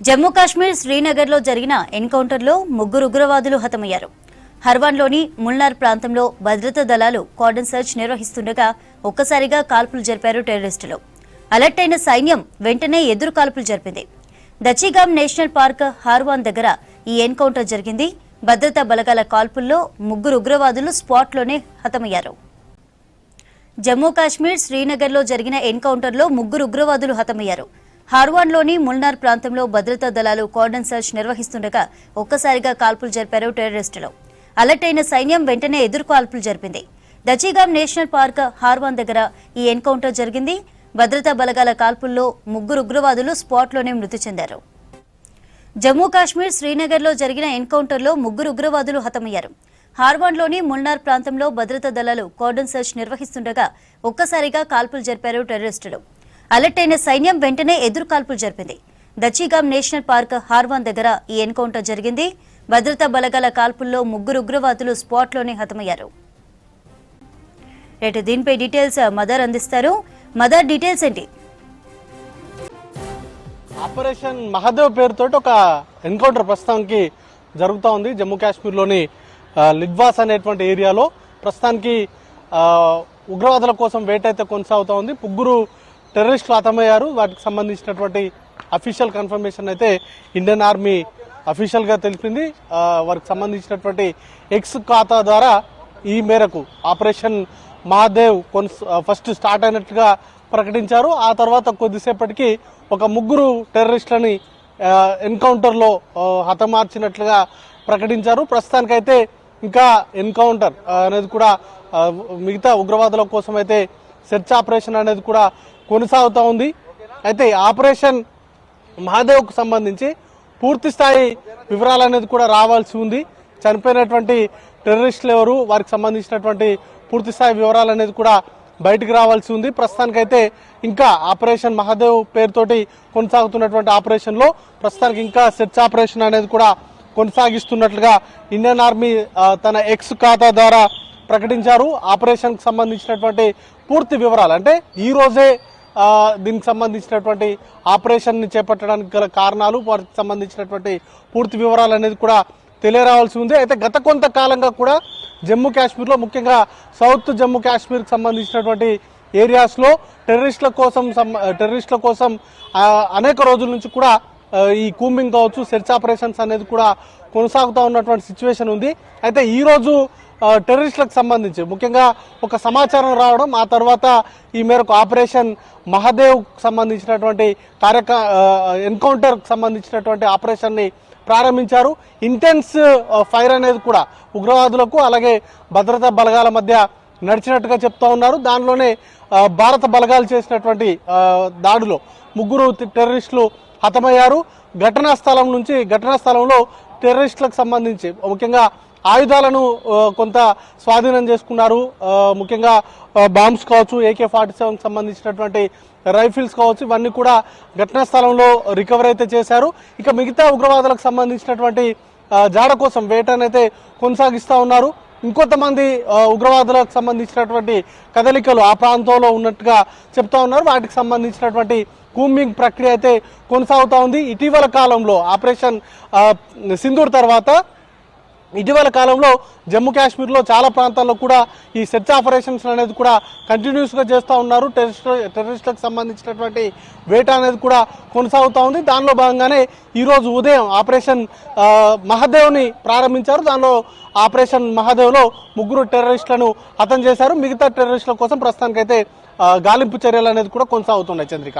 జమ్మూ కాశ్మీర్ శ్రీనగర్లో జరిగిన ఎన్కౌంటర్లో ముగ్గురు ఉగ్రవాదులు హతమయ్యారు. హర్వాన్లోని ముల్నార్ ప్రాంతంలో భద్రతా దళాలు కార్డన్ సెర్చ్ నిర్వహిస్తుండగా ఒక్కసారిగా కాల్పులు జరిపారు టెర్రరిస్టులు. అలర్ట్ అయిన సైన్యం వెంటనే ఎదురు కాల్పులు జరిపింది. దచిగామ్ నేషనల్ పార్క్ హార్వాన్ దగ్గర ఈ ఎన్కౌంటర్ జరిగింది. భద్రతా బలగాల కాల్పుల్లో ముగ్గురు ఉగ్రవాదులు స్పాట్లోనే హతమయ్యారు. జమ్మూ కాశ్మీర్ శ్రీనగర్లో జరిగిన ఎన్కౌంటర్లో ముగ్గురు ఉగ్రవాదులు హతమయ్యారు. హార్వాన్లోని ముల్నార్ ప్రాంతంలో భద్రతా దళాలు కార్డన్ సెర్చ్ నిర్వహిస్తుండగా ఒక్కసారిగా కాల్పులు జరిపారు టెర్రరిస్టులు. అలర్ట్ అయిన సైన్యం వెంటనే ఎదురు కాల్పులు జరిపింది. దచిగామ్ నేషనల్ పార్క్ హార్వాన్ దగ్గర ఈ ఎన్కౌంటర్ జరిగింది. భద్రతా బలగాల కాల్పుల్లో ముగ్గురు ఉగ్రవాదులు స్పాట్లోనే మృతి చెందారు. జమ్మూ కాశ్మీర్ శ్రీనగర్లో జరిగిన ఎన్కౌంటర్లో ముగ్గురు ఉగ్రవాదులు హతమయ్యారు. హార్వాన్లోని ముల్నార్ ప్రాంతంలో భద్రతా దళాలు కార్డన్ సెర్చ్ నిర్వహిస్తుండగా ఒక్కసారిగా కాల్పులు జరిపారు టెర్రరిస్టులు. అలర్ట్ అయిన సైన్యం వెంటనే ఎదురు కాల్పులు జరిపింది. దచిగామ్ నేషనల్ పార్క్ హార్వాన్ దగ్గర ఈ ఎన్కౌంటర్ జరిగింది. భద్రతా బలగాల కాల్పుల్లో ముగ్గురు ఉగ్రవాదులు స్పాట్లోనే హతమయ్యారు. దీనిపై డీటెయిల్స్ మదర్ అందిస్తారు. మదర్, డీటెయిల్స్ ఏంటి? ఆపరేషన్ మహాదేవ్ పేరుతో ఒక ఎన్కౌంటర్ ప్రస్తుతానికి జరుగుతూ ఉంది. జమ్మూ కాశ్మీర్లోని లిడ్వాస్ అనేటువంటి ఏరియాలో ప్రస్తుతానికి ఉగ్రవాదుల కోసం వేట అయితే కొనసాగుతూ ఉంది. ముగ్గురు టెర్రరిస్టులు హతమయ్యారు. వాటికి సంబంధించినటువంటి అఫీషియల్ కన్ఫర్మేషన్ అయితే ఇండియన్ ఆర్మీ అఫీషియల్గా తెలిపింది. వారికి సంబంధించినటువంటి ఎక్స్ ఖాతా ద్వారా ఈ మేరకు ఆపరేషన్ మహాదేవ్ ఫస్ట్ స్టార్ట్ అయినట్లుగా ప్రకటించారు. ఆ తర్వాత కొద్దిసేపటికి ఒక ముగ్గురు టెర్రరిస్టులని ఎన్కౌంటర్లో హతమార్చినట్లుగా ప్రకటించారు. ప్రస్తుతానికైతే ఇంకా ఎన్కౌంటర్ అనేది కూడా మిగతా ఉగ్రవాదుల కోసం అయితే సెర్చ్ ఆపరేషన్ అనేది కూడా కొనసాగుతూ ఉంది. అయితే ఆపరేషన్ మహాదేవ్కు సంబంధించి పూర్తి స్థాయి వివరాలు అనేది కూడా రావాల్సి ఉంది. చనిపోయినటువంటి టెర్రరిస్టులు ఎవరు, వారికి సంబంధించినటువంటి పూర్తి స్థాయి వివరాలు అనేది కూడా బయటకు రావాల్సి ఉంది. ప్రస్తుతానికైతే ఇంకా ఆపరేషన్ మహాదేవ్ పేరుతోటి కొనసాగుతున్నటువంటి ఆపరేషన్లో ప్రస్తుతానికి ఇంకా సెర్చ్ ఆపరేషన్ అనేది కూడా కొనసాగిస్తున్నట్లుగా ఇండియన్ ఆర్మీ తన ఎక్స్ ఖాతా ద్వారా ప్రకటించారు. ఆపరేషన్కి సంబంధించినటువంటి పూర్తి వివరాలు అంటే ఈ రోజే దీనికి సంబంధించినటువంటి ఆపరేషన్ని చేపట్టడానికి గల కారణాలు, వారికి సంబంధించినటువంటి పూర్తి వివరాలు అనేది కూడా తెలియరావాల్సి ఉంది. అయితే గత కొంతకాలంగా కూడా జమ్మూ కాశ్మీర్లో, ముఖ్యంగా సౌత్ జమ్మూ కాశ్మీర్కి సంబంధించినటువంటి ఏరియాస్లో టెర్రరిస్టుల కోసం అనేక రోజుల నుంచి కూడా ఈ కూంబింగ్ కావచ్చు, సెర్చ్ ఆపరేషన్స్ అనేది కూడా కొనసాగుతూ ఉన్నటువంటి సిచ్యువేషన్ ఉంది. అయితే ఈరోజు టెర్రరిస్టులకు సంబంధించి ముఖ్యంగా ఒక సమాచారం రావడం, ఆ తర్వాత ఈ మేరకు ఆపరేషన్ మహాదేవ్ సంబంధించినటువంటి ఎన్కౌంటర్కి సంబంధించినటువంటి ఆపరేషన్ని ప్రారంభించారు. ఇంటెన్స్ ఫైర్ అనేది కూడా ఉగ్రవాదులకు అలాగే భద్రతా బలగాల మధ్య నడిచినట్టుగా చెప్తా ఉన్నారు. దానిలోనే భారత బలగాలు చేసినటువంటి దాడిలో ముగ్గురు టెర్రరిస్టులు హతమయ్యారు. ఘటనా స్థలంలో టెర్రరిస్టులకు సంబంధించి ముఖ్యంగా ఆయుధాలను కొంత స్వాధీనం చేసుకున్నారు. ముఖ్యంగా బాంబ్స్ కావచ్చు, AK-47 సంబంధించినటువంటి రైఫిల్స్ కావచ్చు, ఇవన్నీ కూడా ఘటనా స్థలంలో రికవర్ అయితే చేశారు. ఇక మిగతా ఉగ్రవాదులకు సంబంధించినటువంటి జాడ కోసం వేటనైతే కొనసాగిస్తూ ఉన్నారు. ఇంకొంతమంది ఉగ్రవాదులకు సంబంధించినటువంటి కదలికలు ఆ ప్రాంతంలో ఉన్నట్టుగా చెప్తా ఉన్నారు. వాటికి సంబంధించినటువంటి కూంబింగ్ ప్రక్రియ అయితే కొనసాగుతూ ఉంది. ఇటీవల కాలంలో ఆపరేషన్ సింధూర్ తర్వాత ఇటీవల కాలంలో జమ్మూ కాశ్మీర్లో చాలా ప్రాంతాల్లో కూడా ఈ సెర్చ్ ఆపరేషన్స్ అనేది కూడా కంటిన్యూస్గా చేస్తూ ఉన్నారు. టెర్రరిస్టులకు సంబంధించినటువంటి వేట అనేది కూడా కొనసాగుతూ ఉంది. దానిలో భాగంగానే ఈరోజు ఉదయం ఆపరేషన్ మహాదేవ్ని ప్రారంభించారు. దానిలో ఆపరేషన్ మహాదేవ్లో ముగ్గురు టెర్రరిస్టులను హతం చేశారు. మిగతా టెర్రరిస్టుల కోసం ప్రస్తుతానికైతే గాలింపు చర్యలు అనేది కూడా కొనసాగుతున్నాయి. చంద్రిక.